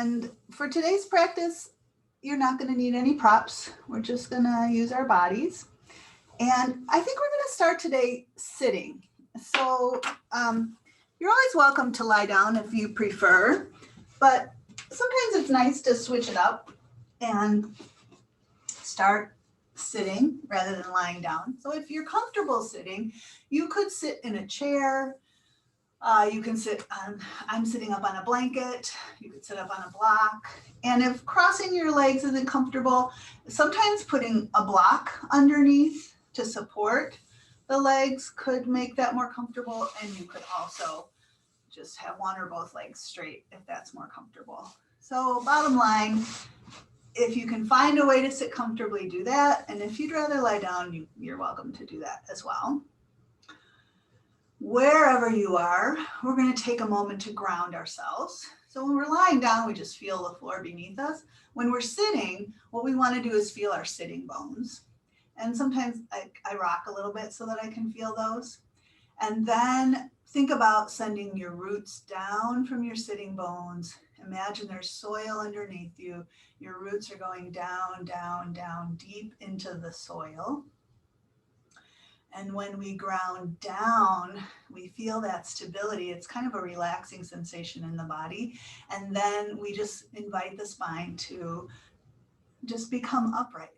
And for today's practice, you're not going to need any props. We're just going to use our bodies. And I think we're going to start today sitting. So you're always welcome to lie down if you prefer, but sometimes it's nice to switch it up and start sitting rather than lying down. So if you're comfortable sitting, you could sit in a chair. You can sit on, I'm sitting up on a blanket. You could sit up on a block. And if crossing your legs isn't comfortable, sometimes putting a block underneath to support the legs could make that more comfortable. And you could also just have one or both legs straight if that's more comfortable. So bottom line, if you can find a way to sit comfortably, do that. And if you'd rather lie down, you're welcome to do that as well. Wherever you are, we're going to take a moment to ground ourselves. So when we're lying down, we just feel the floor beneath us. When we're sitting, what we want to do is feel our sitting bones. And sometimes I rock a little bit so that I can feel those. And then think about sending your roots down from your sitting bones. Imagine there's soil underneath you. Your roots are going down, down, down, deep into the soil. And when we ground down, we feel that stability. It's kind of a relaxing sensation in the body. And then we just invite the spine to just become upright.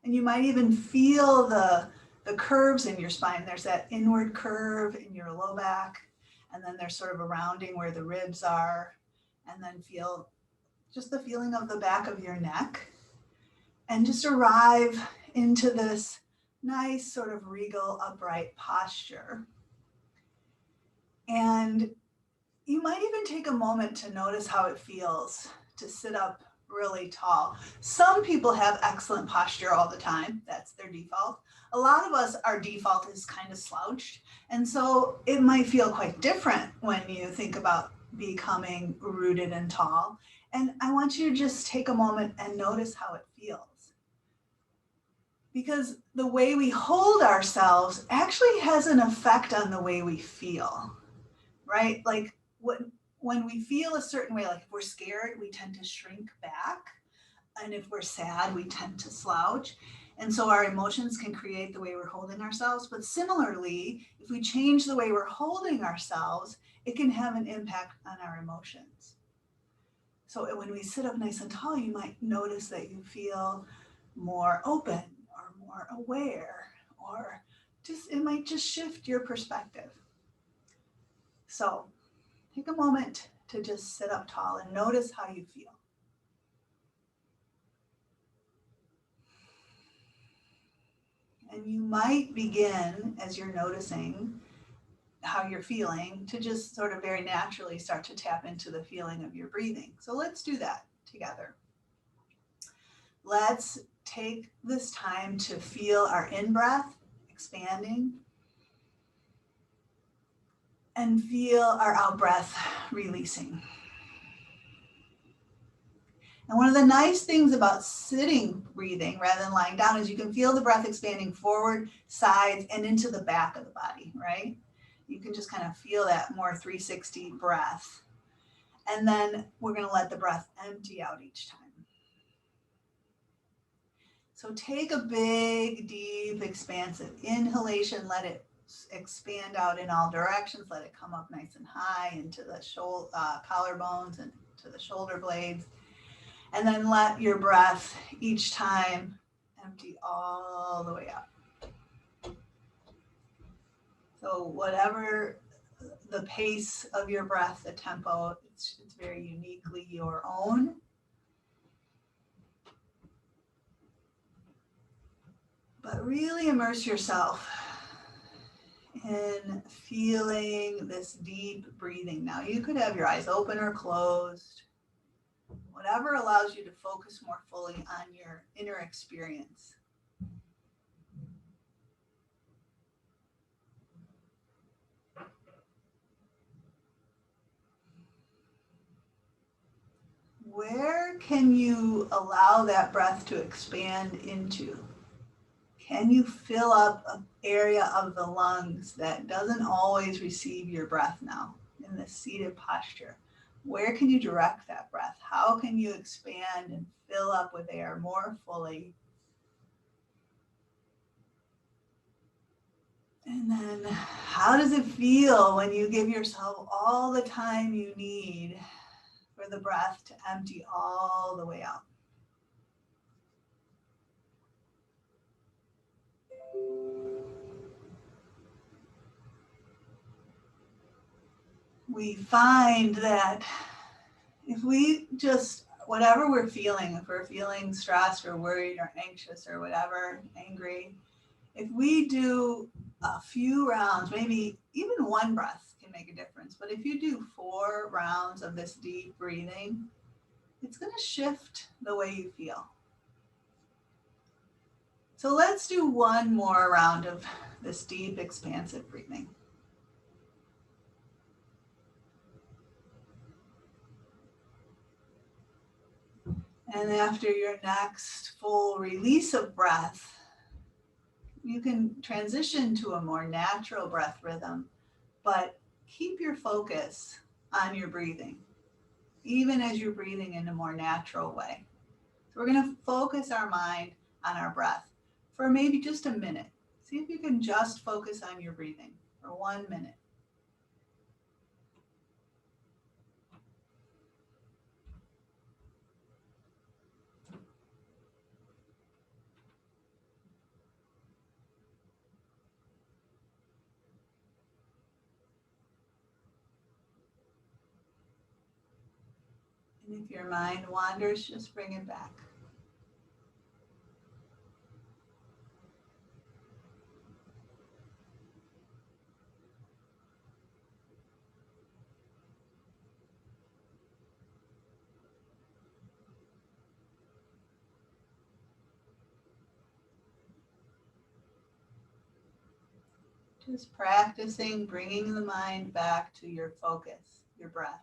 And you might even feel the curves in your spine. There's that inward curve in your low back. And then there's sort of a rounding where the ribs are. And then feel just the feeling of the back of your neck. And just arrive into this nice sort of regal upright posture. And you might even take a moment to notice how it feels to sit up really tall. Some people have excellent posture all the time. That's their default. A lot of us, our default is kind of slouched. And so it might feel quite different when you think about becoming rooted and tall. And I want you to just take a moment and notice how it feels. Because the way we hold ourselves actually has an effect on the way we feel, right? Like when we feel a certain way, like if we're scared, we tend to shrink back. And if we're sad, we tend to slouch. And so our emotions can create the way we're holding ourselves. But similarly, if we change the way we're holding ourselves, it can have an impact on our emotions. So when we sit up nice and tall, you might notice that you feel more open, more aware, or just it might just shift your perspective. So take a moment to just sit up tall and notice how you feel. And you might begin, as you're noticing how you're feeling, to just sort of very naturally start to tap into the feeling of your breathing. So let's do that together. Let's take this time to feel our in-breath expanding and feel our out-breath releasing. And one of the nice things about sitting breathing rather than lying down is you can feel the breath expanding forward, sides, and into the back of the body, right? You can just kind of feel that more 360 breath. And then we're going to let the breath empty out each time. So take a big, deep, expansive inhalation. Let it expand out in all directions. Let it come up nice and high into the collarbones and to the shoulder blades. And then let your breath each time empty all the way out. So whatever the pace of your breath, the tempo, it's very uniquely your own. But really immerse yourself in feeling this deep breathing. Now you could have your eyes open or closed, whatever allows you to focus more fully on your inner experience. Where can you allow that breath to expand into? Can you fill up an area of the lungs that doesn't always receive your breath now in this seated posture? Where can you direct that breath? How can you expand and fill up with air more fully? And then how does it feel when you give yourself all the time you need for the breath to empty all the way out? We find that if we just, whatever we're feeling, if we're feeling stressed or worried or anxious or whatever, angry, if we do a few rounds, maybe even one breath can make a difference. But if you do 4 rounds of this deep breathing, it's going to shift the way you feel. So let's do one more round of this deep, expansive breathing. And after your next full release of breath, you can transition to a more natural breath rhythm, but keep your focus on your breathing, even as you're breathing in a more natural way. So we're going to focus our mind on our breath for maybe just a minute. See if you can just focus on your breathing for 1 minute. And if your mind wanders, just bring it back. Just practicing bringing the mind back to your focus, your breath.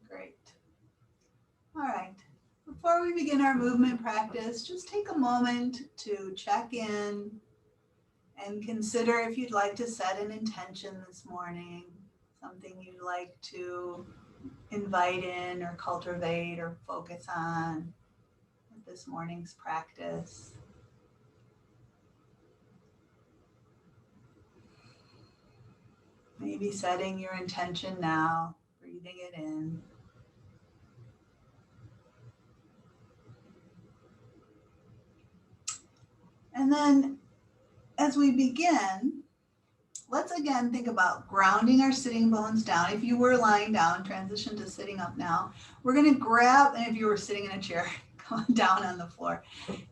Great. All right. Before we begin our movement practice, just take a moment to check in and consider if you'd like to set an intention this morning, something you'd like to invite in or cultivate or focus on with this morning's practice. Maybe setting your intention now, breathing it in. And then as we begin, let's again think about grounding our sitting bones down. If you were lying down, transition to sitting up now. We're going to grab, and if you were sitting in a chair, come down on the floor.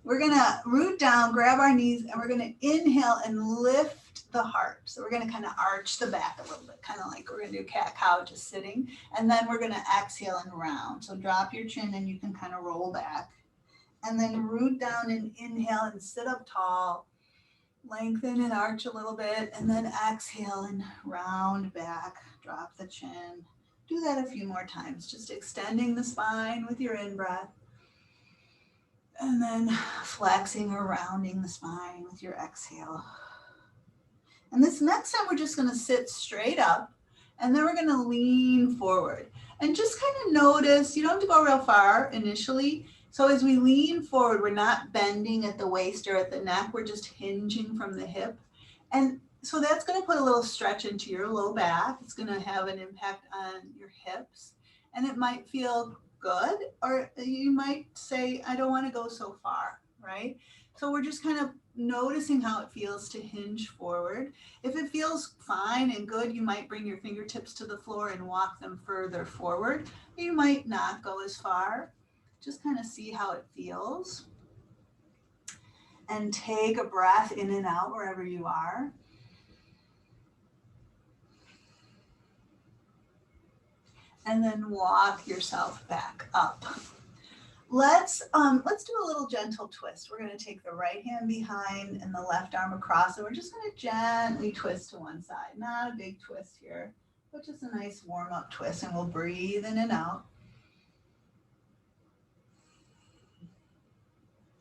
We're going to root down, grab our knees, and we're going to inhale and lift the heart. So we're going to kind of arch the back a little bit, kind of like we're going to do cat-cow, just sitting. And then we're going to exhale and round. So drop your chin and you can kind of roll back. And then root down and inhale and sit up tall. Lengthen and arch a little bit, and then exhale and round back, drop the chin. Do that a few more times, just extending the spine with your in-breath, and then flexing or rounding the spine with your exhale. And this next time, we're just going to sit straight up, and then we're going to lean forward. And just kind of notice, you don't have to go real far initially. So as we lean forward, we're not bending at the waist or at the neck. We're just hinging from the hip. And so that's going to put a little stretch into your low back. It's going to have an impact on your hips. And it might feel good, or you might say, I don't want to go so far, right? So we're just kind of noticing how it feels to hinge forward. If it feels fine and good, you might bring your fingertips to the floor and walk them further forward. You might not go as far. Just kind of see how it feels. And take a breath in and out wherever you are. And then walk yourself back up. Let's do a little gentle twist. We're going to take the right hand behind and the left arm across, and we're just going to gently twist to one side. Not a big twist here, but just a nice warm-up twist, and we'll breathe in and out.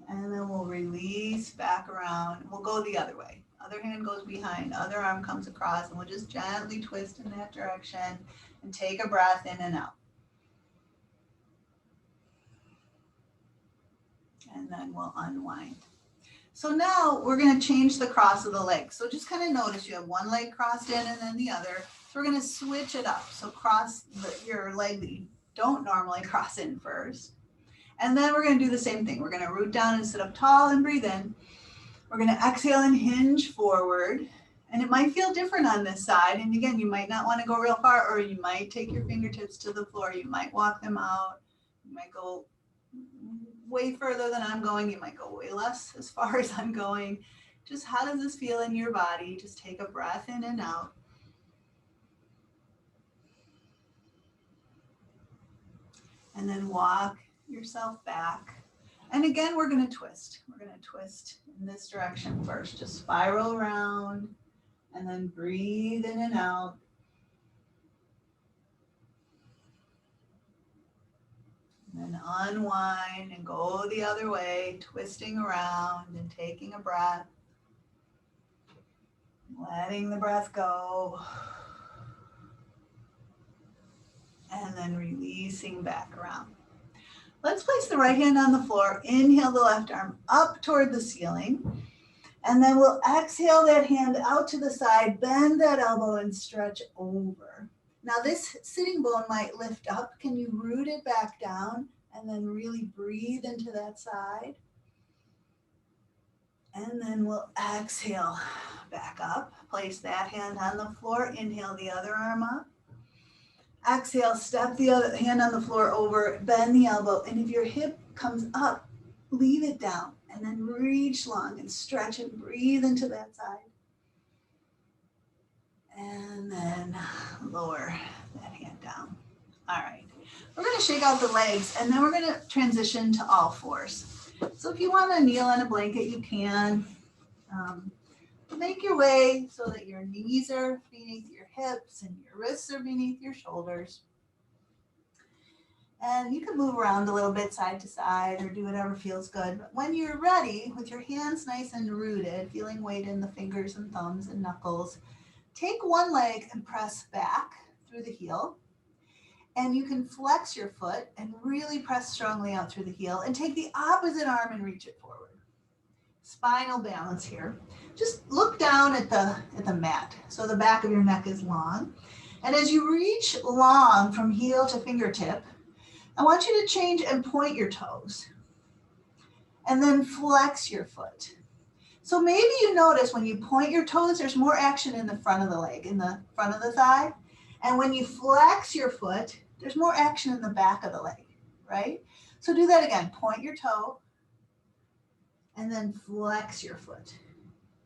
And then we'll release back around. We'll go the other way. Other hand goes behind, other arm comes across, and we'll just gently twist in that direction and take a breath in and out. And then we'll unwind. So now we're going to change the cross of the legs. So just kind of notice you have one leg crossed in and then the other. So we're going to switch it up. So cross your leg that you don't normally cross in first. And then we're going to do the same thing. We're going to root down and sit up tall and breathe in. We're going to exhale and hinge forward. And it might feel different on this side. And again, you might not want to go real far, or you might take your fingertips to the floor. You might walk them out. You might go way further than I'm going. You might go way less as far as I'm going. Just how does this feel in your body? Just take a breath in and out. And then walk yourself back. And again, we're going to twist. We're going to twist in this direction first. Just spiral around and then breathe in and out. And then unwind and go the other way, twisting around and taking a breath. Letting the breath go. And then releasing back around. Let's place the right hand on the floor. Inhale the left arm up toward the ceiling. And then we'll exhale that hand out to the side, bend that elbow and stretch over. Now this sitting bone might lift up. Can you root it back down and then really breathe into that side? And then we'll exhale back up. Place that hand on the floor. Inhale the other arm up. Exhale, step the other hand on the floor over, bend the elbow. And if your hip comes up, leave it down. And then reach long and stretch and breathe into that side. And then lower that hand down. All right. We're going to shake out the legs, and then we're going to transition to all fours. So if you want to kneel on a blanket, you can. Make your way so that your knees are beneath your hips and your wrists are beneath your shoulders. And you can move around a little bit side to side or do whatever feels good. But when you're ready, with your hands nice and rooted, feeling weight in the fingers and thumbs and knuckles, take one leg and press back through the heel. And you can flex your foot and really press strongly out through the heel and take the opposite arm and reach it forward. Spinal balance here. Just look down at the mat. So the back of your neck is long. And as you reach long from heel to fingertip, I want you to change and point your toes. And then flex your foot. So maybe you notice when you point your toes, there's more action in the front of the leg, in the front of the thigh. And when you flex your foot, there's more action in the back of the leg, right? So do that again. Point your toe and then flex your foot.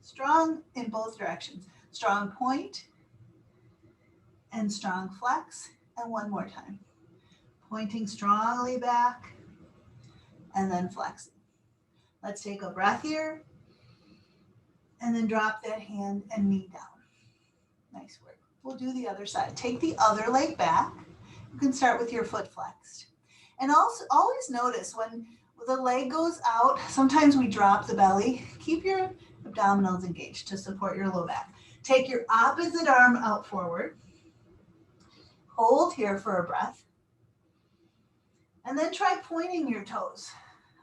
Strong in both directions. Strong point and strong flex. And one more time. Pointing strongly back and then flexing. Let's take a breath here and then drop that hand and knee down. Nice work. We'll do the other side. Take the other leg back. You can start with your foot flexed. And also always notice when the leg goes out, sometimes we drop the belly. Keep your abdominals engaged to support your low back. Take your opposite arm out forward. Hold here for a breath. And then try pointing your toes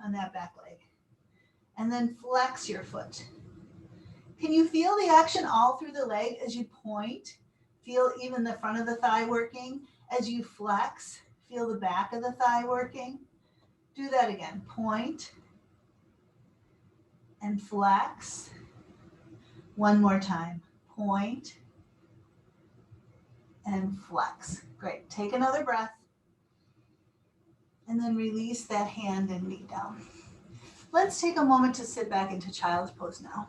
on that back leg. And then flex your foot. Can you feel the action all through the leg as you point? Feel even the front of the thigh working. As you flex, feel the back of the thigh working. Do that again. Point and flex. One more time. Point and flex. Great. Take another breath. And then release that hand and knee down. Let's take a moment to sit back into child's pose now.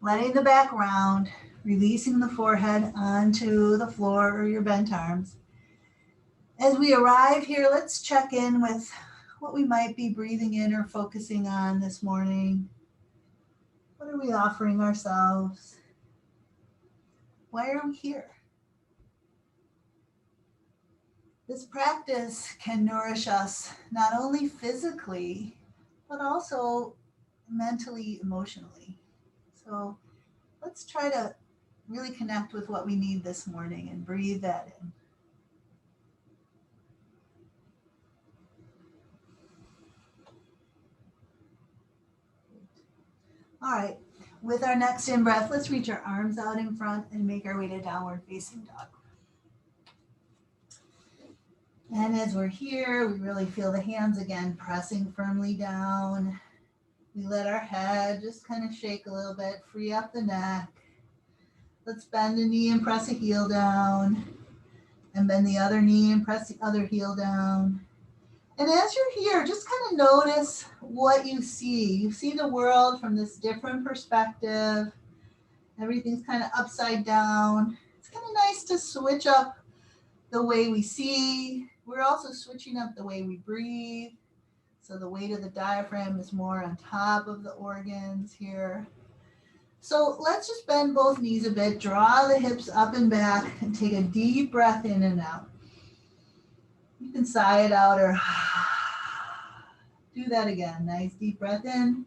Letting the back round, releasing the forehead onto the floor or your bent arms. As we arrive here, let's check in with what we might be breathing in or focusing on this morning. What are we offering ourselves? Why are we here? This practice can nourish us not only physically, but also mentally, emotionally. So let's try to really connect with what we need this morning and breathe that in. All right, with our next in-breath, let's reach our arms out in front and make our way to downward facing dog. And as we're here, we really feel the hands again pressing firmly down. We let our head just kind of shake a little bit, free up the neck. Let's bend a knee and press a heel down. And bend the other knee and press the other heel down. And as you're here, just kind of notice what you see. You see the world from this different perspective. Everything's kind of upside down. It's kind of nice to switch up the way we see. We're also switching up the way we breathe. So the weight of the diaphragm is more on top of the organs here. So let's just bend both knees a bit, draw the hips up and back, and take a deep breath in and out. You can sigh it out or do that again. Nice deep breath in.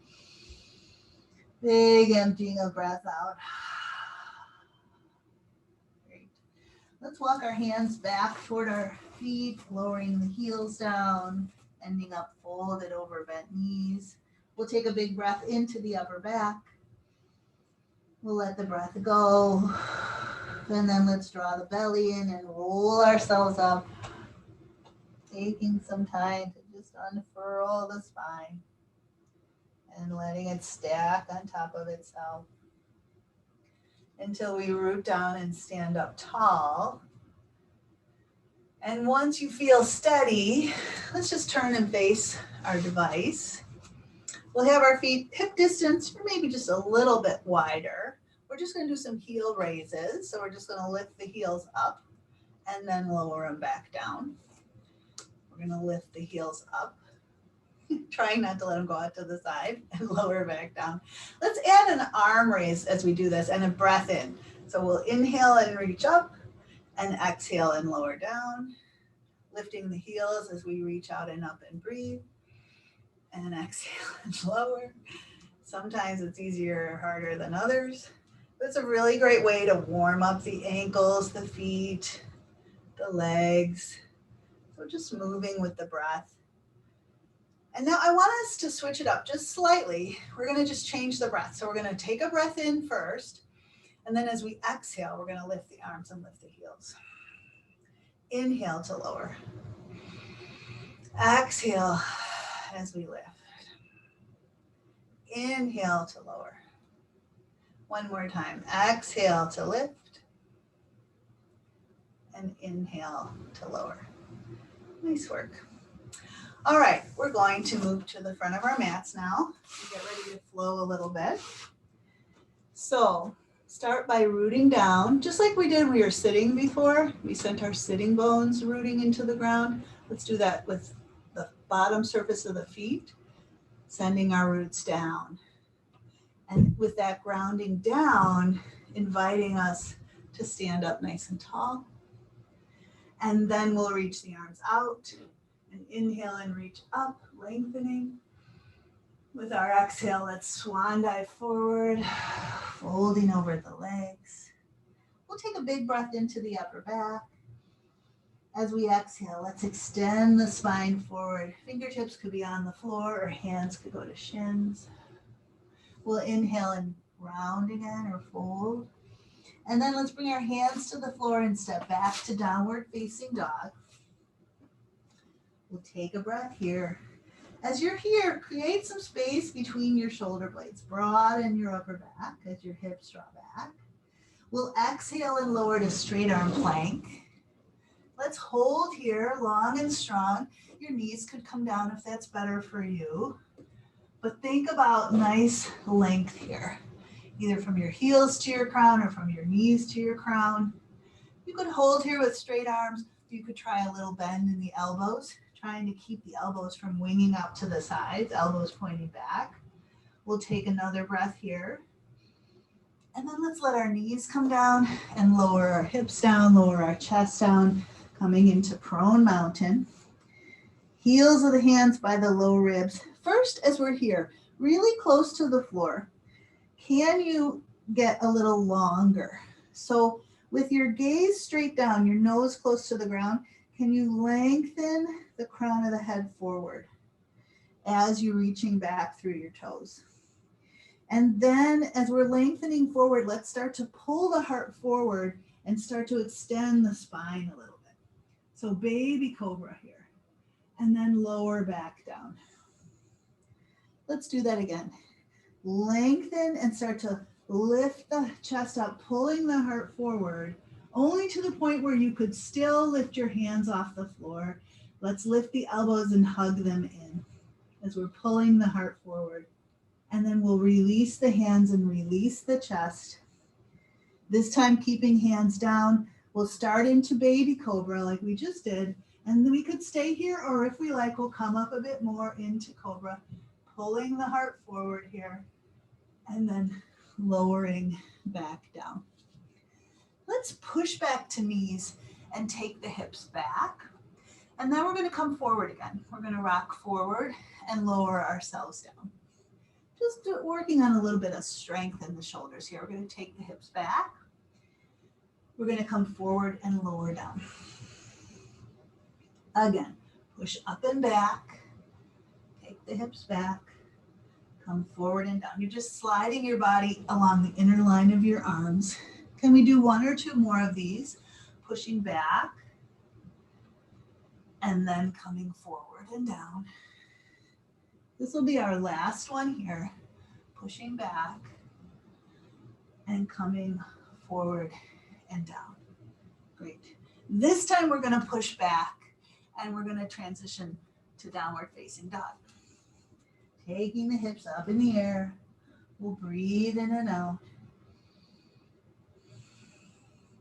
Big emptying of breath out. Great. Let's walk our hands back toward our feet, lowering the heels down, ending up folded over bent knees. We'll take a big breath into the upper back. We'll let the breath go. And then let's draw the belly in and roll ourselves up. Taking some time to just unfurl the spine and letting it stack on top of itself until we root down and stand up tall. And once you feel steady, let's just turn and face our device. We'll have our feet hip distance or maybe just a little bit wider. We're just going to do some heel raises. So we're just going to lift the heels up and then lower them back down. We're going to lift the heels up, trying not to let them go out to the side, and lower back down. Let's add an arm raise as we do this and a breath in. So we'll inhale and reach up and exhale and lower down, lifting the heels as we reach out and up and breathe, and exhale and lower. Sometimes it's easier or harder than others. But it's a really great way to warm up the ankles, the feet, the legs. So just moving with the breath. And now I want us to switch it up just slightly. We're going to just change the breath. So we're going to take a breath in first. And then as we exhale, we're going to lift the arms and lift the heels. Inhale to lower. Exhale as we lift. Inhale to lower. One more time. Exhale to lift. And inhale to lower. Nice work. All right, we're going to move to the front of our mats now and get ready to flow a little bit. So start by rooting down, just like we did when we were sitting before. We sent our sitting bones rooting into the ground. Let's do that with the bottom surface of the feet, sending our roots down. And with that grounding down, inviting us to stand up nice and tall. And then we'll reach the arms out and inhale and reach up, lengthening. With our exhale, let's swan dive forward, folding over the legs. We'll take a big breath into the upper back. As we exhale, let's extend the spine forward. Fingertips could be on the floor or hands could go to shins. We'll inhale and round again or fold. And then let's bring our hands to the floor and step back to downward facing dog. We'll take a breath here. As you're here, create some space between your shoulder blades. Broaden your upper back as your hips draw back. We'll exhale and lower to straight arm plank. Let's hold here, long and strong. Your knees could come down if that's better for you. But think about nice length here, either from your heels to your crown or from your knees to your crown. You could hold here with straight arms. You could try a little bend in the elbows, trying to keep the elbows from winging out to the sides, elbows pointing back. We'll take another breath here. And then let's let our knees come down and lower our hips down, lower our chest down, coming into prone mountain. Heels of the hands by the low ribs. First, as we're here, really close to the floor, can you get a little longer? So with your gaze straight down, your nose close to the ground, can you lengthen the crown of the head forward as you're reaching back through your toes? And then as we're lengthening forward, let's start to pull the heart forward and start to extend the spine a little bit. So baby cobra here, and then lower back down. Let's do that again. Lengthen and start to lift the chest up, pulling the heart forward, only to the point where you could still lift your hands off the floor. Let's lift the elbows and hug them in as we're pulling the heart forward. And then we'll release the hands and release the chest. This time keeping hands down. We'll start into baby cobra like we just did. And then we could stay here, or if we like, we'll come up a bit more into cobra, pulling the heart forward here, and then lowering back down. Let's push back to knees and take the hips back. And then we're going to come forward again. We're going to rock forward and lower ourselves down. Just working on a little bit of strength in the shoulders here. We're going to take the hips back. We're going to come forward and lower down. Again, push up and back. Take the hips back. Come forward and down. You're just sliding your body along the inner line of your arms. Can we do one or two more of these? Pushing back and then coming forward and down. This will be our last one here. Pushing back and coming forward and down. Great. This time we're going to push back and we're going to transition to downward facing dog. Taking the hips up in the air. We'll breathe in and out.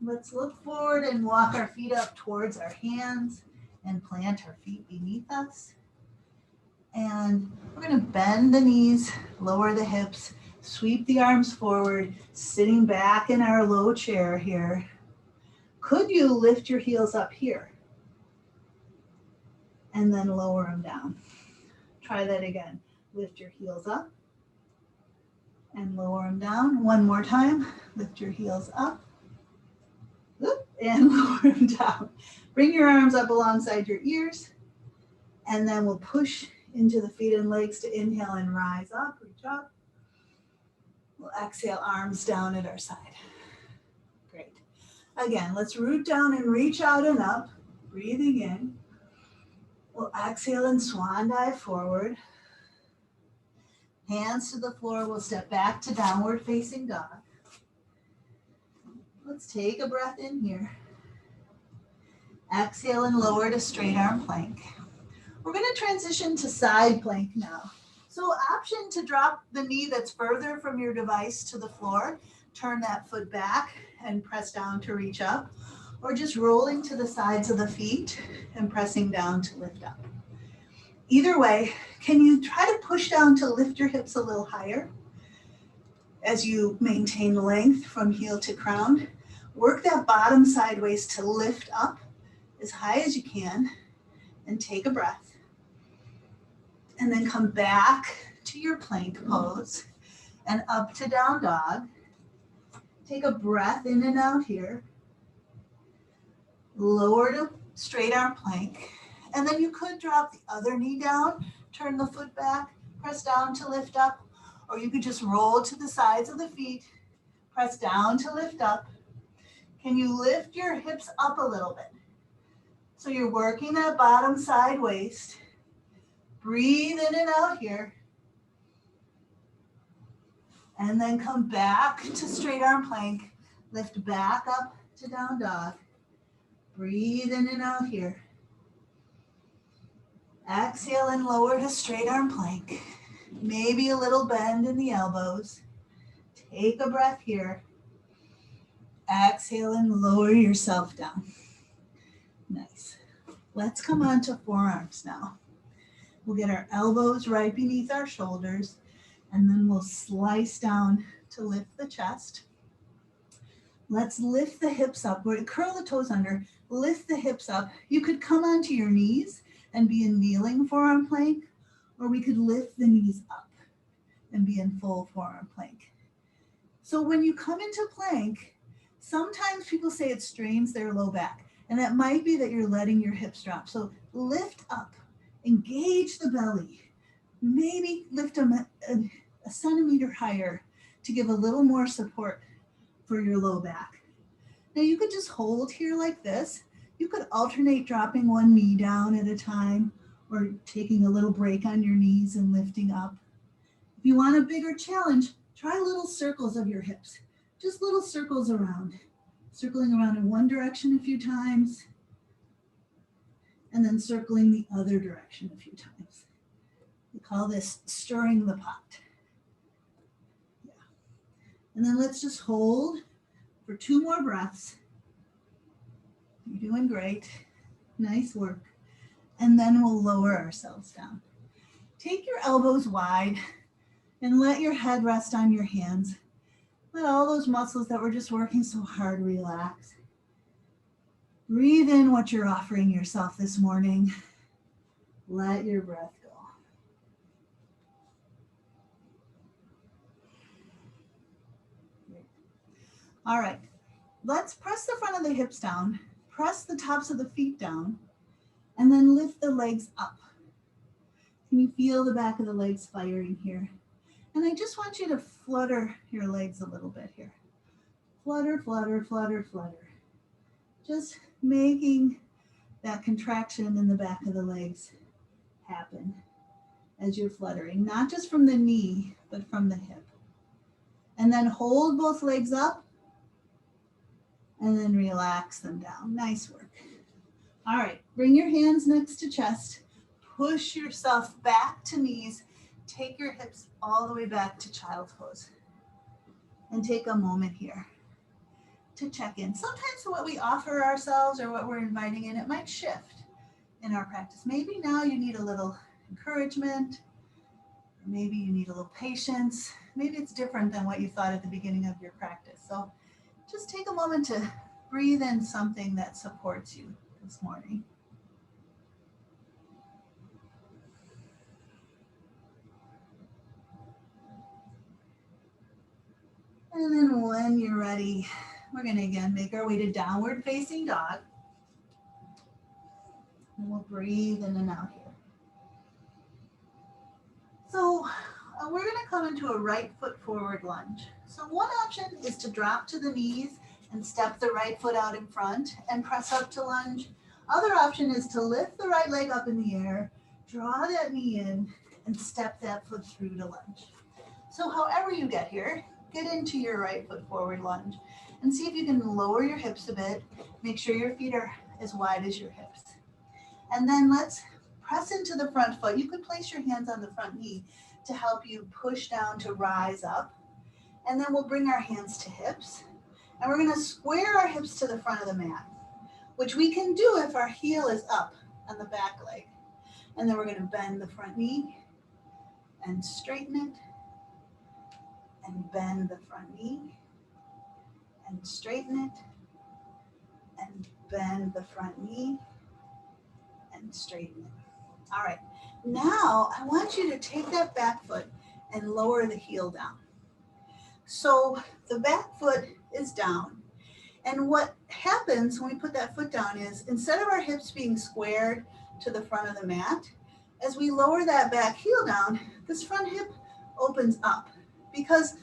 Let's look forward and walk our feet up towards our hands and plant our feet beneath us. And we're going to bend the knees, lower the hips, sweep the arms forward, sitting back in our low chair here. Could you lift your heels up here? And then lower them down. Try that again. Lift your heels up and lower them down. One more time. Lift your heels up and lower them down. Bring your arms up alongside your ears, and then we'll push into the feet and legs to inhale and rise up, reach up. We'll exhale, arms down at our side. Great. Again, let's root down and reach out and up, breathing in. We'll exhale and swan dive forward. Hands to the floor, we'll step back to downward facing dog. Let's take a breath in here. Exhale and lower to straight arm plank. We're going to transition to side plank now. So option to drop the knee that's further from your device to the floor, turn that foot back and press down to reach up, or just rolling to the sides of the feet and pressing down to lift up. Either way, can you try to push down to lift your hips a little higher as you maintain length from heel to crown? Work that bottom sideways to lift up as high as you can and take a breath. And then come back to your plank pose and up to down dog. Take a breath in and out here. Lower to straight arm plank. And then you could drop the other knee down, turn the foot back, press down to lift up, or you could just roll to the sides of the feet, press down to lift up. Can you lift your hips up a little bit? So you're working that bottom side waist. Breathe in and out here. And then come back to straight arm plank. Lift back up to down dog. Breathe in and out here. Exhale and lower to straight arm plank. Maybe a little bend in the elbows. Take a breath here. Exhale and lower yourself down. Nice. Let's come on to forearms now. We'll get our elbows right beneath our shoulders, and then we'll slice down to lift the chest. Let's lift the hips up. We're going to curl the toes under, lift the hips up. You could come onto your knees and be in kneeling forearm plank, or we could lift the knees up and be in full forearm plank. So when you come into plank, sometimes people say it strains their low back, and that might be that you're letting your hips drop. So lift up, engage the belly, maybe lift them a centimeter higher to give a little more support for your low back. Now you could just hold here like this. You could alternate dropping one knee down at a time or taking a little break on your knees and lifting up. If you want a bigger challenge, try little circles of your hips, just little circles around, circling around in one direction a few times, and then circling the other direction a few times. We call this stirring the pot. Yeah. And then let's just hold for 2 more breaths. You're doing great. Nice work. And then we'll lower ourselves down. Take your elbows wide and let your head rest on your hands. Let all those muscles that we're just working so hard relax. Breathe in what you're offering yourself this morning. Let your breath go. All right, let's press the front of the hips down, press the tops of the feet down, and then lift the legs up. Can you feel the back of the legs firing here? And I just want you to flutter your legs a little bit here. Flutter, flutter, flutter, flutter. Just making that contraction in the back of the legs happen as you're fluttering, not just from the knee, but from the hip. And then hold both legs up and then relax them down. Nice work. All right, bring your hands next to chest. Push yourself back to knees. Take your hips all the way back to child's pose. And take a moment here to check in. Sometimes what we offer ourselves or what we're inviting in, it might shift in our practice. Maybe now you need a little encouragement. Or maybe you need a little patience. Maybe it's different than what you thought at the beginning of your practice. So just take a moment to breathe in something that supports you this morning. And then when you're ready, we're going to again make our way to downward facing dog. And we'll breathe in and out here. So we're going to come into a right foot forward lunge. So one option is to drop to the knees and step the right foot out in front and press up to lunge. Other option is to lift the right leg up in the air, draw that knee in, and step that foot through to lunge. So however you get here, get into your right foot forward lunge and see if you can lower your hips a bit. Make sure your feet are as wide as your hips. And then let's press into the front foot. You could place your hands on the front knee to help you push down to rise up. And then we'll bring our hands to hips. And we're going to square our hips to the front of the mat, which we can do if our heel is up on the back leg. And then we're going to bend the front knee and straighten it. And bend the front knee and straighten it. And bend the front knee and straighten it. All right, now I want you to take that back foot and lower the heel down. So the back foot is down. And what happens when we put that foot down is instead of our hips being squared to the front of the mat, as we lower that back heel down, this front hip opens up because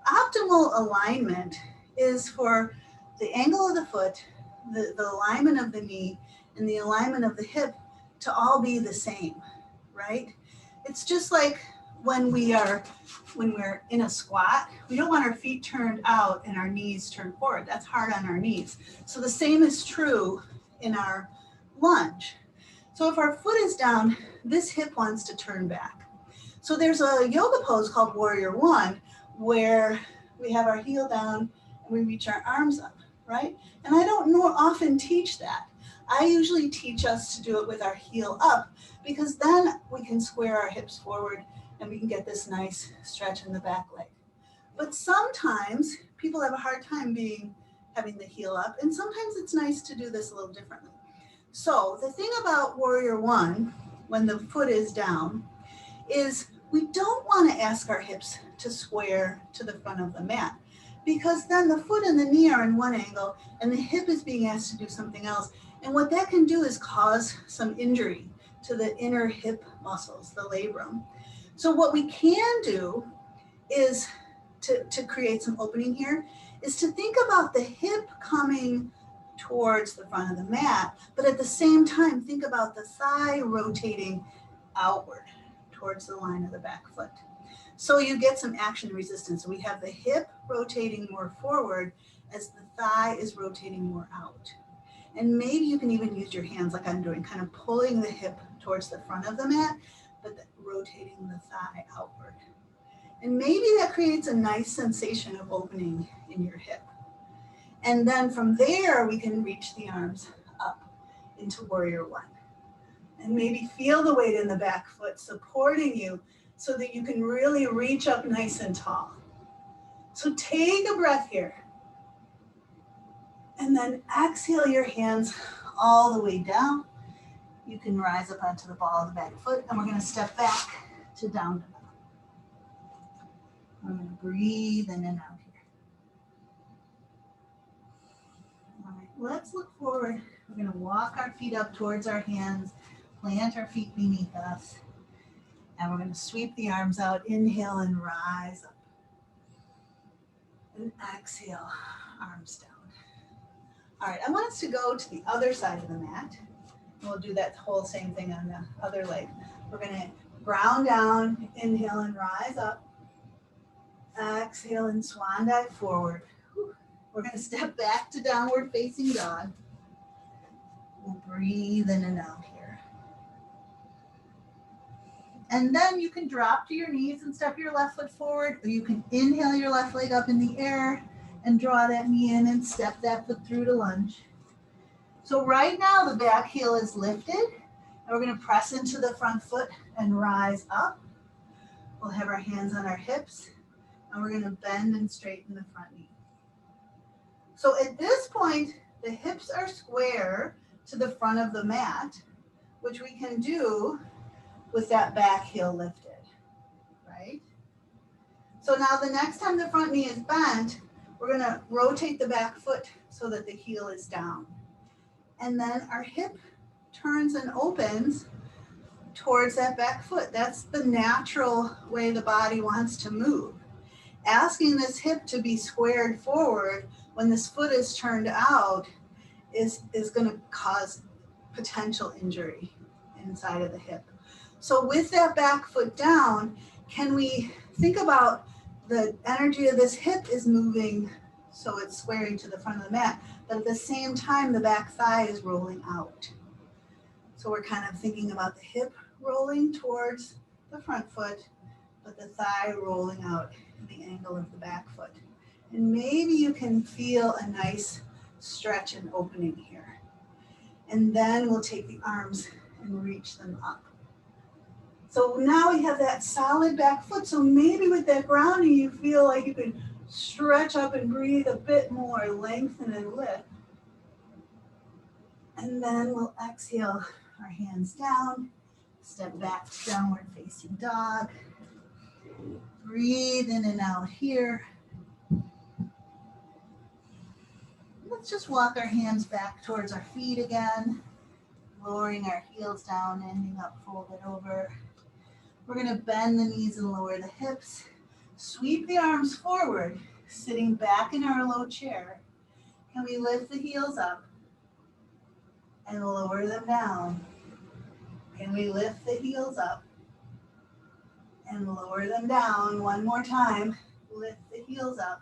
optimal alignment is for the angle of the foot, the alignment of the knee, and the alignment of the hip to all be the same, right? It's just like when we're in a squat, we don't want our feet turned out and our knees turned forward. That's hard on our knees. So the same is true in our lunge. So if our foot is down, this hip wants to turn back. So there's a yoga pose called Warrior One where we have our heel down and we reach our arms up, right? And I don't often teach that. I usually teach us to do it with our heel up because then we can square our hips forward and we can get this nice stretch in the back leg. But sometimes people have a hard time having the heel up, and sometimes it's nice to do this a little differently. So the thing about Warrior One, when the foot is down, is we don't want to ask our hips to square to the front of the mat, because then the foot and the knee are in one angle and the hip is being asked to do something else. And what that can do is cause some injury to the inner hip muscles, the labrum. So what we can do is to create some opening here is to think about the hip coming towards the front of the mat, but at the same time, think about the thigh rotating outward towards the line of the back foot. So you get some action resistance. We have the hip rotating more forward as the thigh is rotating more out. And maybe you can even use your hands like I'm doing, kind of pulling the hip towards the front of the mat, but rotating the thigh outward. And maybe that creates a nice sensation of opening in your hip. And then from there, we can reach the arms up into Warrior One. And maybe feel the weight in the back foot supporting you so that you can really reach up nice and tall. So take a breath here. And then exhale your hands all the way down. You can rise up onto the ball of the back foot, and we're going to step back to down dog. I'm going to breathe in and out here. All right, let's look forward. We're going to walk our feet up towards our hands, plant our feet beneath us, and we're going to sweep the arms out. Inhale and rise up. And exhale, arms down. All right, I want us to go to the other side of the mat. And we'll do that whole same thing on the other leg. We're going to ground down, inhale and rise up. Exhale and swan dive forward. We're going to step back to downward facing dog. We'll breathe in and out here. And then you can drop to your knees and step your left foot forward, or you can inhale your left leg up in the air and draw that knee in and step that foot through to lunge. So right now the back heel is lifted, and we're going to press into the front foot and rise up. We'll have our hands on our hips, and we're going to bend and straighten the front knee. So at this point, the hips are square to the front of the mat, which we can do with that back heel lifted, right? So now the next time the front knee is bent, we're going to rotate the back foot so that the heel is down. And then our hip turns and opens towards that back foot. That's the natural way the body wants to move. Asking this hip to be squared forward when this foot is turned out is going to cause potential injury inside of the hip. So with that back foot down, can we think about the energy of this hip is moving so it's squaring to the front of the mat, but at the same time the back thigh is rolling out. So we're kind of thinking about the hip rolling towards the front foot, but the thigh rolling out in the angle of the back foot. And maybe you can feel a nice stretch and opening here. And then we'll take the arms and reach them up. So now we have that solid back foot. So maybe with that grounding, you feel like you can stretch up and breathe a bit more, lengthen and lift. And then we'll exhale our hands down, step back to downward facing dog. Breathe in and out here. Let's just walk our hands back towards our feet again, lowering our heels down, ending up folded over. We're going to bend the knees and lower the hips. Sweep the arms forward, sitting back in our low chair. Can we lift the heels up and lower them down? Can we lift the heels up and lower them down? One more time. Lift the heels up.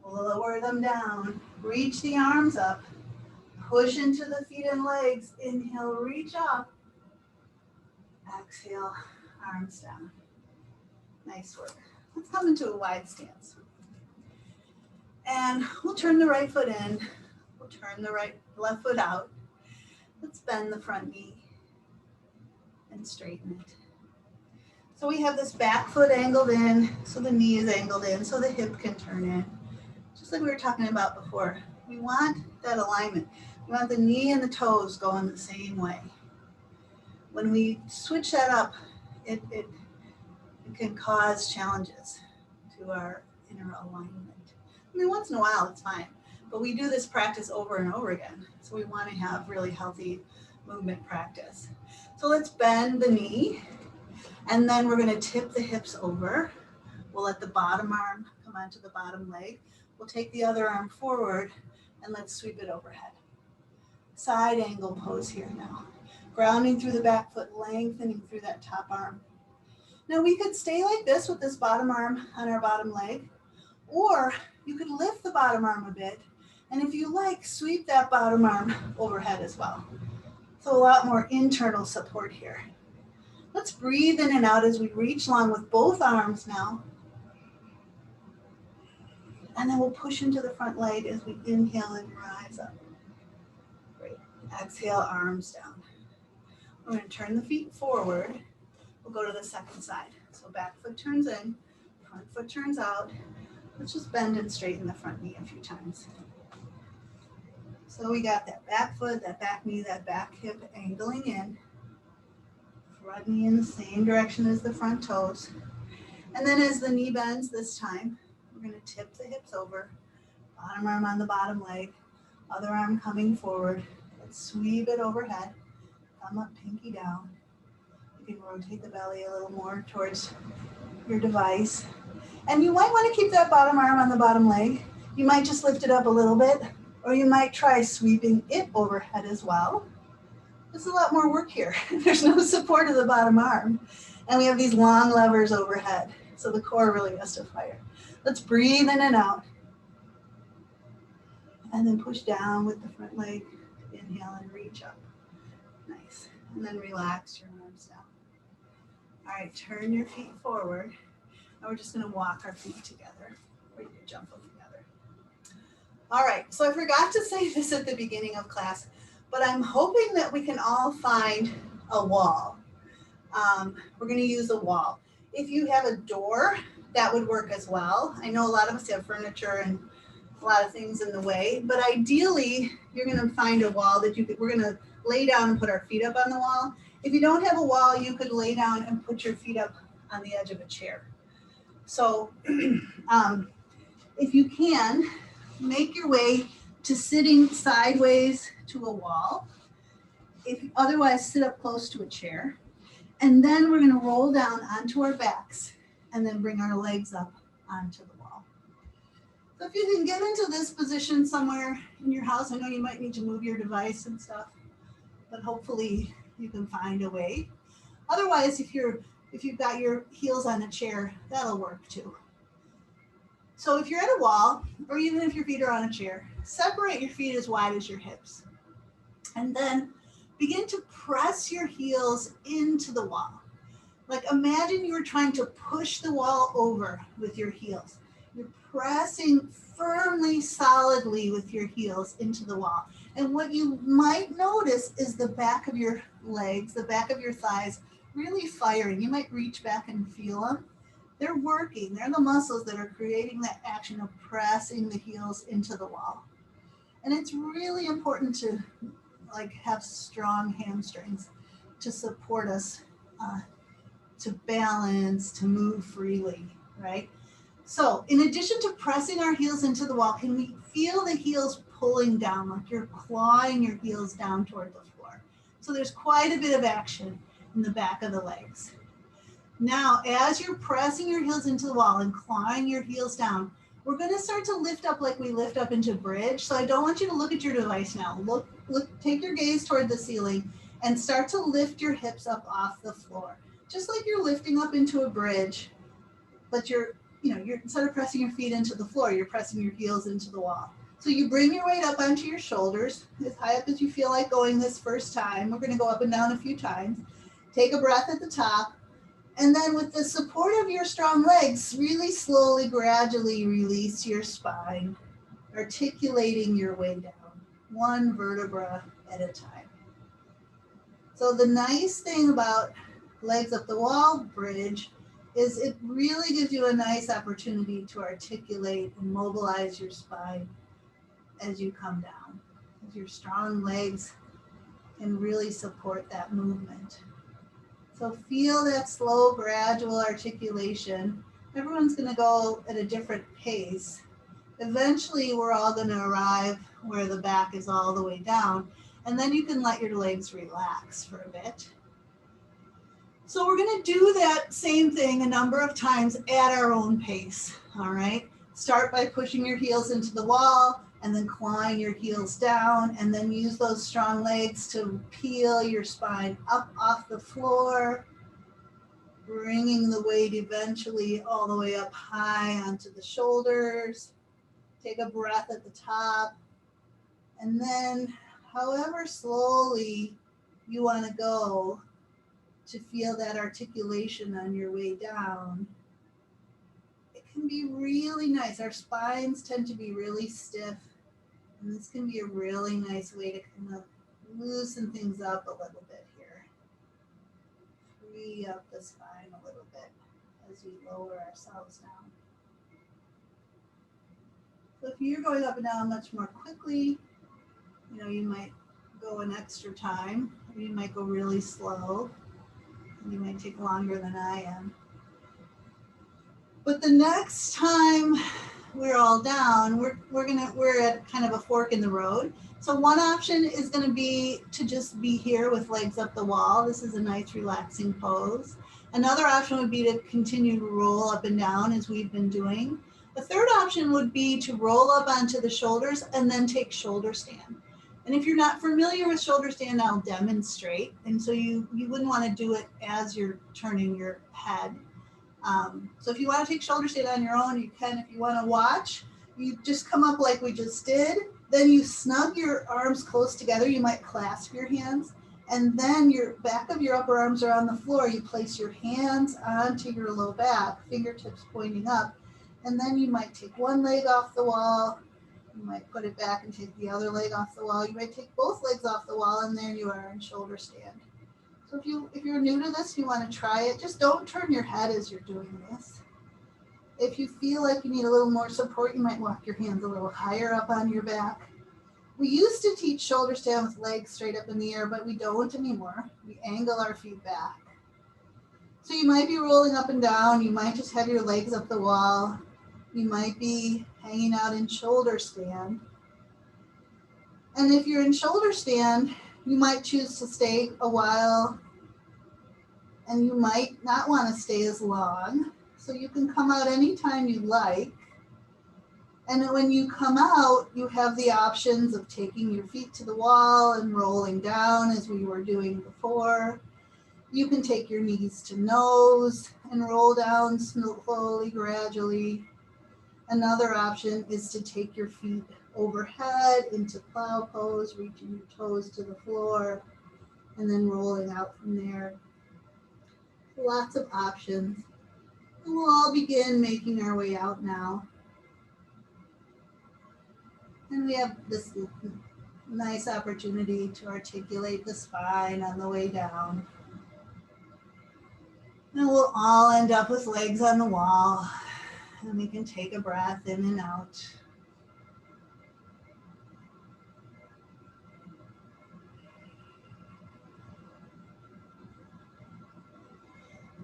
Lower them down. Reach the arms up. Push into the feet and legs. Inhale, reach up. Exhale, arms down. Nice work. Let's come into a wide stance. And we'll turn the right foot in. We'll turn the left foot out. Let's bend the front knee and straighten it. So we have this back foot angled in, so the knee is angled in, so the hip can turn in. Just like we were talking about before, we want that alignment. We want the knee and the toes going the same way. When we switch that up, it can cause challenges to our inner alignment. I mean, once in a while, it's fine, but we do this practice over and over again. So we want to have really healthy movement practice. So let's bend the knee, and then we're going to tip the hips over. We'll let the bottom arm come onto the bottom leg. We'll take the other arm forward, and let's sweep it overhead. Side angle pose here now. Grounding through the back foot, lengthening through that top arm. Now we could stay like this with this bottom arm on our bottom leg, or you could lift the bottom arm a bit, and if you like, sweep that bottom arm overhead as well. So a lot more internal support here. Let's breathe in and out as we reach long with both arms now. And then we'll push into the front leg as we inhale and rise up. Great. Exhale, arms down. We're going to turn the feet forward. We'll go to the second side. So back foot turns in, front foot turns out. Let's just bend and straighten the front knee a few times. So we got that back foot, that back knee, that back hip angling in. Front knee in the same direction as the front toes. And then as the knee bends this time, we're going to tip the hips over. Bottom arm on the bottom leg. Other arm coming forward. Let's sweep it overhead. Thumb up, pinky down. You can rotate the belly a little more towards your device. And you might want to keep that bottom arm on the bottom leg. You might just lift it up a little bit, or you might try sweeping it overhead as well. There's a lot more work here. There's no support of the bottom arm. And we have these long levers overhead. So the core really has to fire. Let's breathe in and out. And then push down with the front leg. Inhale and reach up. Nice. And then relax your arms down. All right, turn your feet forward. And we're just going to walk our feet together. Or you can jump them together. All right, so I forgot to say this at the beginning of class, but I'm hoping that we can all find a wall. We're going to use a wall. If you have a door, that would work as well. I know a lot of us have furniture and a lot of things in the way, but ideally, you're going to find a wall that we're going to lay down and put our feet up on the wall. If you don't have a wall, you could lay down and put your feet up on the edge of a chair. So if you can, make your way to sitting sideways to a wall. Otherwise, sit up close to a chair. And then we're going to roll down onto our backs and then bring our legs up onto the wall. So if you can get into this position somewhere in your house, I know you might need to move your device and stuff, but hopefully you can find a way. Otherwise, if you've got your heels on a chair, that'll work too. So if you're at a wall, or even if your feet are on a chair, separate your feet as wide as your hips. And then begin to press your heels into the wall. Like imagine you were trying to push the wall over with your heels. You're pressing firmly, solidly with your heels into the wall. And what you might notice is the back of your legs, the back of your thighs, really firing. You might reach back and feel them. They're working. They're the muscles that are creating that action of pressing the heels into the wall. And it's really important to have strong hamstrings to support us to balance, to move freely, right? So in addition to pressing our heels into the wall, can we feel the heels pulling down, like you're clawing your heels down toward the floor? So there's quite a bit of action in the back of the legs. Now, as you're pressing your heels into the wall and clawing your heels down, we're going to start to lift up like we lift up into bridge. So I don't want you to look at your device now. Look, take your gaze toward the ceiling and start to lift your hips up off the floor. Just like you're lifting up into a bridge, but you're instead of pressing your feet into the floor, you're pressing your heels into the wall. So you bring your weight up onto your shoulders, as high up as you feel like going this first time. We're going to go up and down a few times. Take a breath at the top. And then with the support of your strong legs, really slowly, gradually release your spine, articulating your way down. one vertebra at a time. So the nice thing about legs up the wall bridge is it really gives you a nice opportunity to articulate and mobilize your spine as you come down. As your strong legs can really support that movement. So feel that slow, gradual articulation. Everyone's going to go at a different pace. Eventually, we're all going to arrive where the back is all the way down, and then you can let your legs relax for a bit. So we're going to do that same thing a number of times at our own pace, all right? Start by pushing your heels into the wall and then clawing your heels down, and then use those strong legs to peel your spine up off the floor, bringing the weight eventually all the way up high onto the shoulders. Take a breath at the top, and then however slowly you want to go to feel that articulation on your way down. It can be really nice. Our spines tend to be really stiff, and this can be a really nice way to kind of loosen things up a little bit here. Free up the spine a little bit as we lower ourselves down. So if you're going up and down much more quickly, you might go an extra time, or you might go really slow. You might take longer than I am. But the next time we're all down, we're at kind of a fork in the road. So one option is going to be to just be here with legs up the wall. This is a nice relaxing pose. Another option would be to continue to roll up and down as we've been doing. The third option would be to roll up onto the shoulders and then take shoulder stand. And if you're not familiar with shoulder stand, I'll demonstrate. And so you wouldn't want to do it as you're turning your head. So if you want to take shoulder stand on your own, you can. If you want to watch, you just come up like we just did. Then you snug your arms close together. You might clasp your hands. And then your back of your upper arms are on the floor. You place your hands onto your low back, fingertips pointing up. And then you might take one leg off the wall. You might put it back and take the other leg off the wall. You might take both legs off the wall, and there you are in shoulder stand. So if you're new to this, you want to try it, just don't turn your head as you're doing this. If you feel like you need a little more support, you might walk your hands a little higher up on your back. We used to teach shoulder stand with legs straight up in the air, but we don't anymore. We angle our feet back. So you might be rolling up and down. You might just have your legs up the wall. You might be hanging out in shoulder stand. And if you're in shoulder stand, you might choose to stay a while, and you might not want to stay as long. So you can come out anytime you like. And when you come out, you have the options of taking your feet to the wall and rolling down as we were doing before. You can take your knees to nose and roll down slowly, gradually. Another option is to take your feet overhead into plow pose, reaching your toes to the floor, and then rolling out from there. Lots of options. And we'll all begin making our way out now. And we have this nice opportunity to articulate the spine on the way down. And we'll all end up with legs on the wall. And we can take a breath in and out.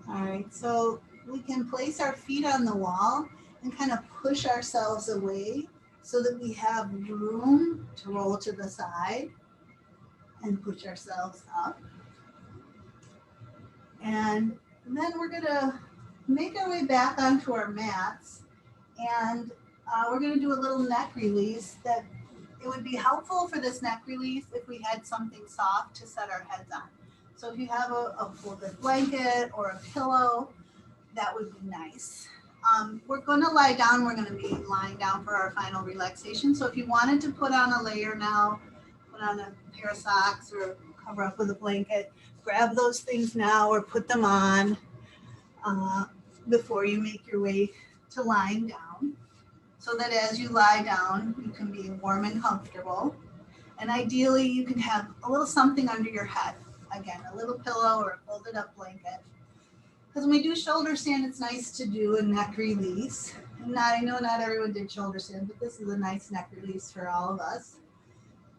All right, so we can place our feet on the wall and kind of push ourselves away so that we have room to roll to the side and push ourselves up. And then we're gonna make our way back onto our mats, and we're gonna do a little neck release. That it would be helpful for this neck release if we had something soft to set our heads on. So if you have a folded blanket or a pillow, that would be nice. We're going to lie down. We're going to be lying down for our final relaxation. So if you wanted to put on a layer now, put on a pair of socks or cover up with a blanket, grab those things now or put them on before you make your way to lying down, so that as you lie down, you can be warm and comfortable. And ideally you can have a little something under your head. Again, a little pillow or a folded up blanket. Because when we do shoulder stand, it's nice to do a neck release. And I know not everyone did shoulder stand, but this is a nice neck release for all of us.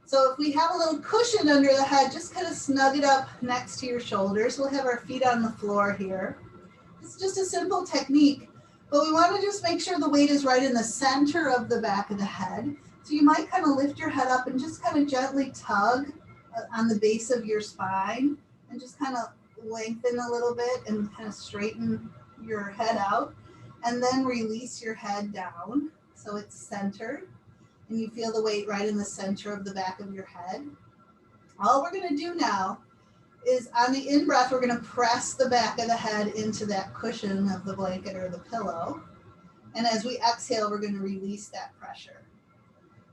So if we have a little cushion under the head, just kind of snug it up next to your shoulders. We'll have our feet on the floor here. It's just a simple technique, but we want to just make sure the weight is right in the center of the back of the head. So you might kind of lift your head up and just kind of gently tug on the base of your spine and just kind of lengthen a little bit and kind of straighten your head out, and then release your head down so it's centered and you feel the weight right in the center of the back of your head. All we're going to do now is on the in-breath, we're going to press the back of the head into that cushion of the blanket or the pillow. And as we exhale, we're going to release that pressure.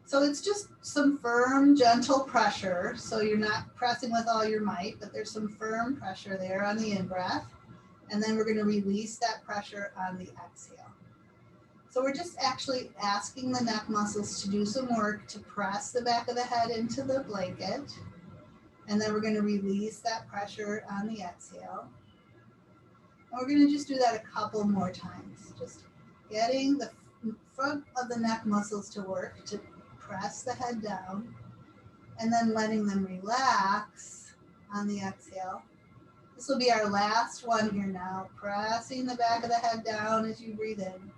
So it's just some firm, gentle pressure. So you're not pressing with all your might, but there's some firm pressure there on the in-breath. And then we're going to release that pressure on the exhale. So we're just actually asking the neck muscles to do some work to press the back of the head into the blanket. And then we're going to release that pressure on the exhale. And we're going to just do that a couple more times. Just getting the front of the neck muscles to work to press the head down, and then letting them relax on the exhale. This will be our last one here now. Pressing the back of the head down as you breathe in,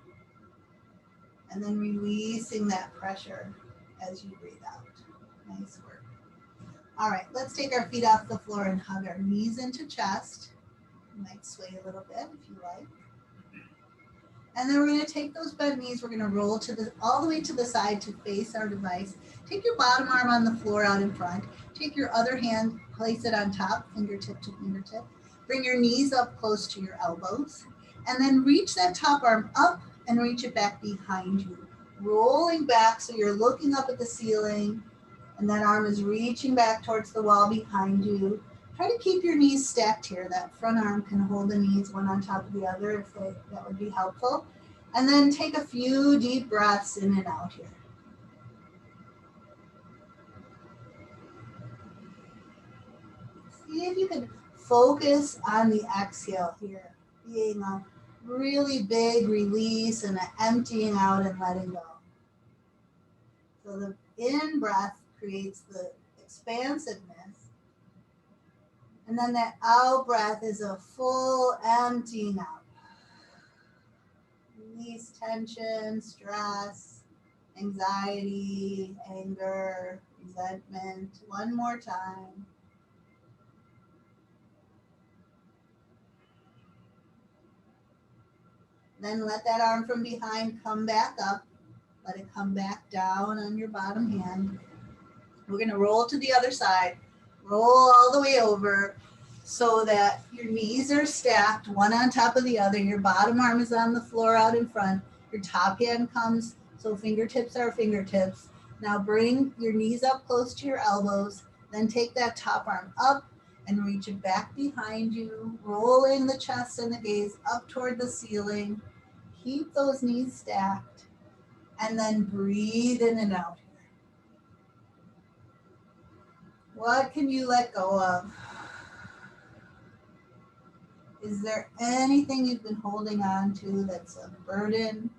and then releasing that pressure as you breathe out. Nice work. All right, let's take our feet off the floor and hug our knees into chest. You might sway a little bit if you like. And then we're going to take those bent knees, we're going to roll all the way to the side to face our device. Take your bottom arm on the floor out in front. Take your other hand, place it on top, fingertip to fingertip. Bring your knees up close to your elbows. And then reach that top arm up and reach it back behind you. Rolling back so you're looking up at the ceiling, and that arm is reaching back towards the wall behind you. Try to keep your knees stacked here. That front arm can hold the knees one on top of the other if that would be helpful. And then take a few deep breaths in and out here. See if you can focus on the exhale here, being a really big release and an emptying out and letting go. So the in-breath creates the expansiveness. And then that out breath is a full emptying out. Release tension, stress, anxiety, anger, resentment. One more time. Then let that arm from behind come back up. Let it come back down on your bottom hand. We're going to roll to the other side. Roll all the way over so that your knees are stacked one on top of the other. Your bottom arm is on the floor out in front. Your top hand comes, so fingertips are fingertips. Now bring your knees up close to your elbows. Then take that top arm up and reach it back behind you, rolling the chest and the gaze up toward the ceiling. Keep those knees stacked, and then breathe in and out. What can you let go of? Is there anything you've been holding on to that's a burden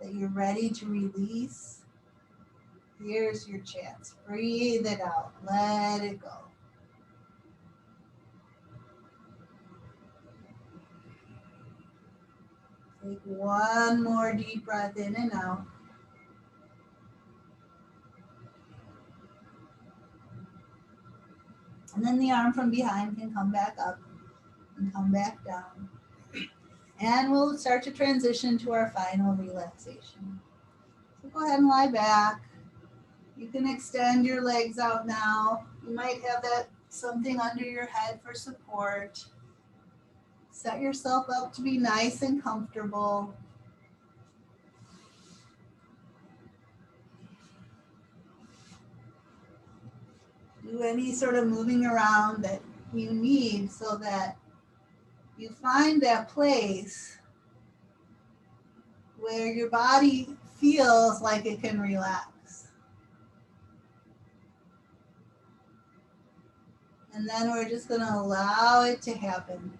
that you're ready to release? Here's your chance. Breathe it out. Let it go. Take one more deep breath in and out. And then the arm from behind can come back up and come back down. And we'll start to transition to our final relaxation. So go ahead and lie back. You can extend your legs out now. You might have that something under your head for support. Set yourself up to be nice and comfortable. Do any sort of moving around that you need so that you find that place where your body feels like it can relax. And then we're just going to allow it to happen.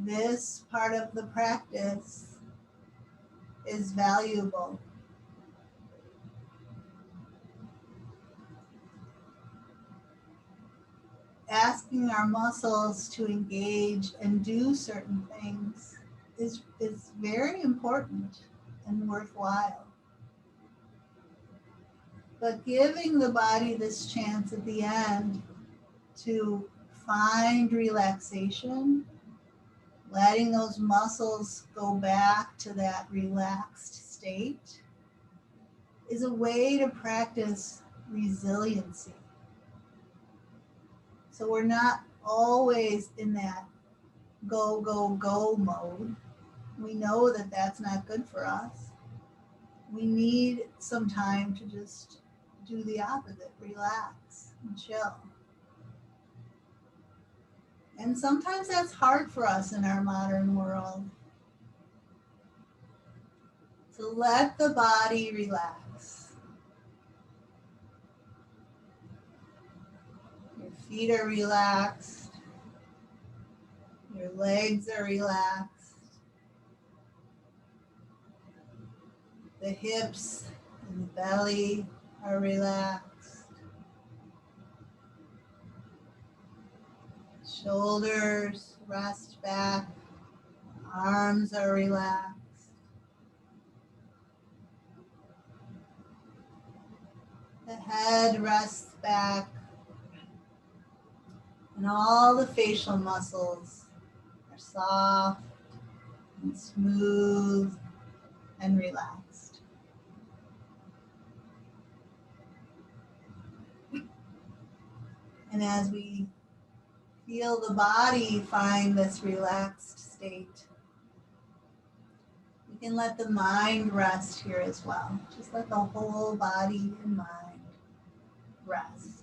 This part of the practice is valuable. Asking our muscles to engage and do certain things is very important and worthwhile. But giving the body this chance at the end to find relaxation, letting those muscles go back to that relaxed state, is a way to practice resiliency. So we're not always in that go, go, go mode. We know that that's not good for us. We need some time to just do the opposite, relax and chill. And sometimes that's hard for us in our modern world. So let the body relax. Your feet are relaxed. Your legs are relaxed. The hips and the belly are relaxed. Shoulders rest back. Arms are relaxed. The head rests back. And all the facial muscles are soft and smooth and relaxed. And as we feel the body find this relaxed state, we can let the mind rest here as well. Just let the whole body and mind rest.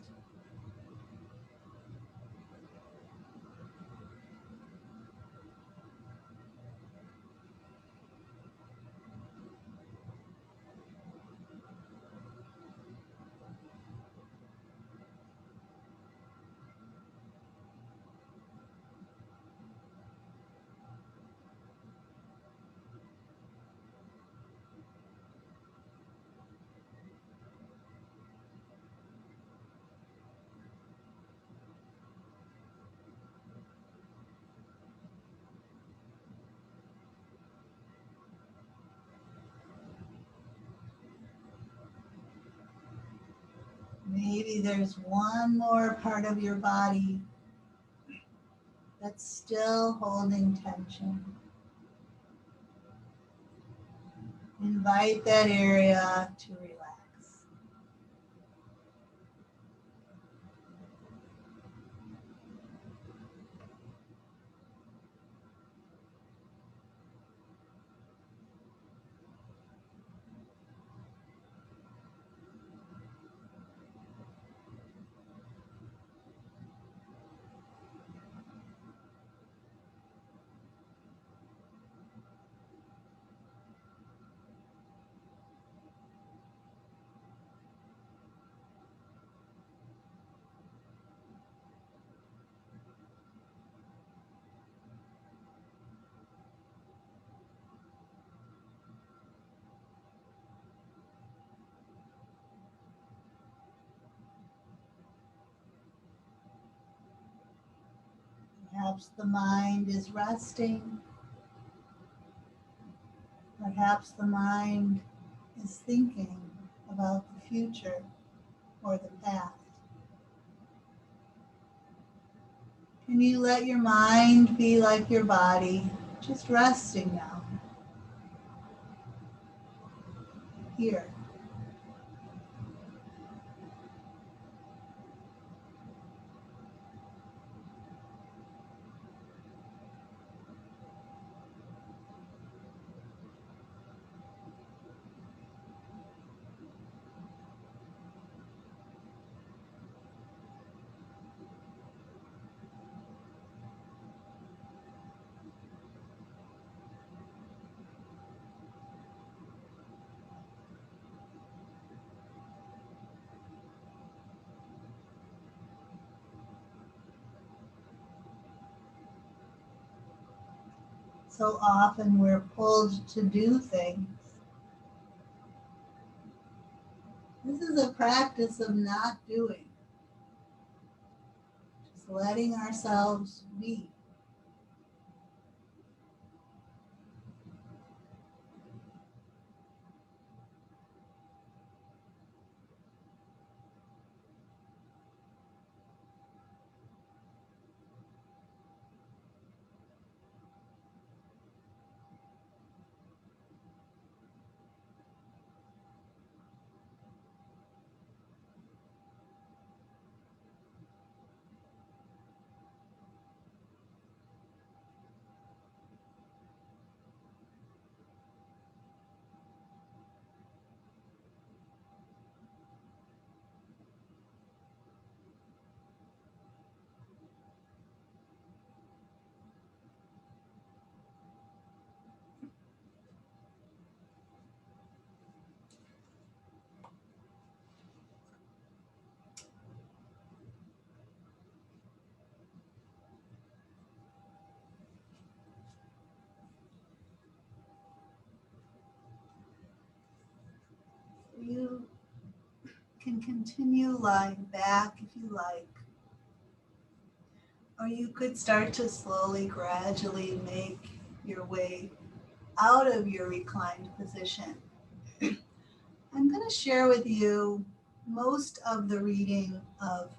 Maybe there's one more part of your body that's still holding tension. Invite that area to relax. Perhaps the mind is resting. Perhaps the mind is thinking about the future or the past. Can you let your mind be like your body, just resting now, here? So often we're pulled to do things. This is a practice of not doing, just letting ourselves be. You can continue lying back if you like, or you could start to slowly, gradually make your way out of your reclined position. I'm going to share with you most of the reading of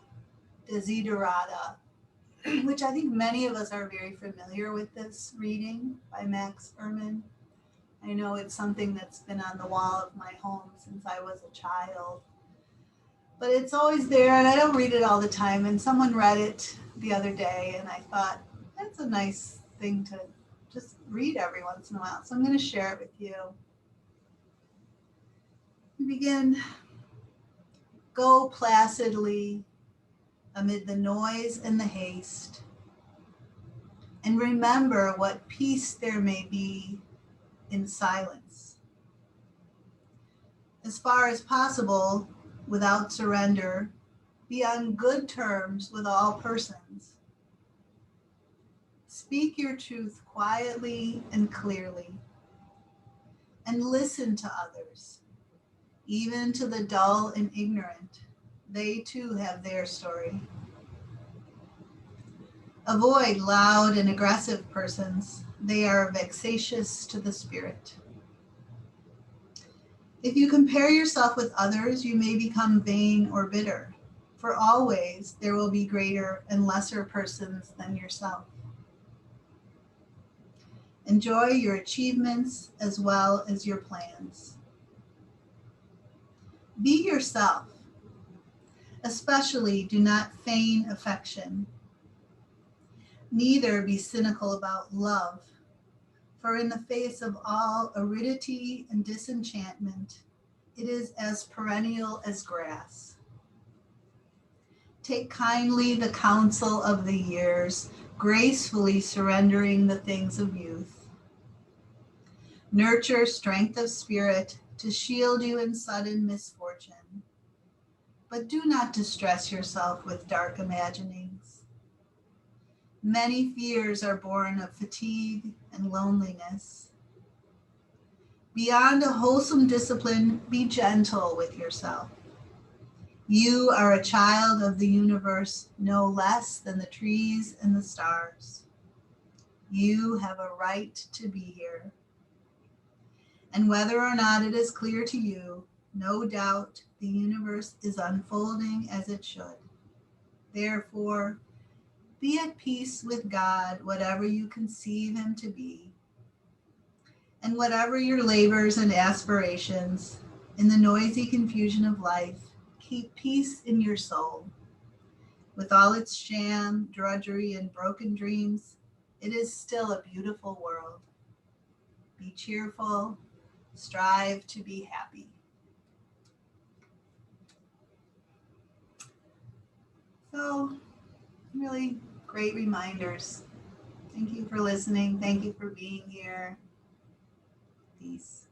Desiderata, which I think many of us are very familiar with this reading by Max Ehrmann. I know it's something that's been on the wall of my home since I was a child. But it's always there, and I don't read it all the time. And someone read it the other day, and I thought, that's a nice thing to just read every once in a while. So I'm going to share it with you. We begin, go placidly amid the noise and the haste, and remember what peace there may be in silence. As far as possible, without surrender, be on good terms with all persons. Speak your truth quietly and clearly, and listen to others, even to the dull and ignorant. They too have their story. Avoid loud and aggressive persons. They are vexatious to the spirit. If you compare yourself with others, you may become vain or bitter, for always there will be greater and lesser persons than yourself. Enjoy your achievements as well as your plans. Be yourself. Especially do not feign affection. Neither be cynical about love, for in the face of all aridity and disenchantment, it is as perennial as grass. Take kindly the counsel of the years, gracefully surrendering the things of youth. Nurture strength of spirit to shield you in sudden misfortune. But do not distress yourself with dark imaginings. Many fears are born of fatigue and loneliness. Beyond a wholesome discipline, be gentle with yourself. You are a child of the universe no less than the trees and the stars. You have a right to be here. And whether or not it is clear to you, no doubt the universe is unfolding as it should. Therefore, be at peace with God, whatever you conceive him to be. And whatever your labors and aspirations, in the noisy confusion of life, keep peace in your soul. With all its sham, drudgery, and broken dreams, it is still a beautiful world. Be cheerful, strive to be happy. So, really great reminders. Thank you for listening. Thank you for being here. Peace.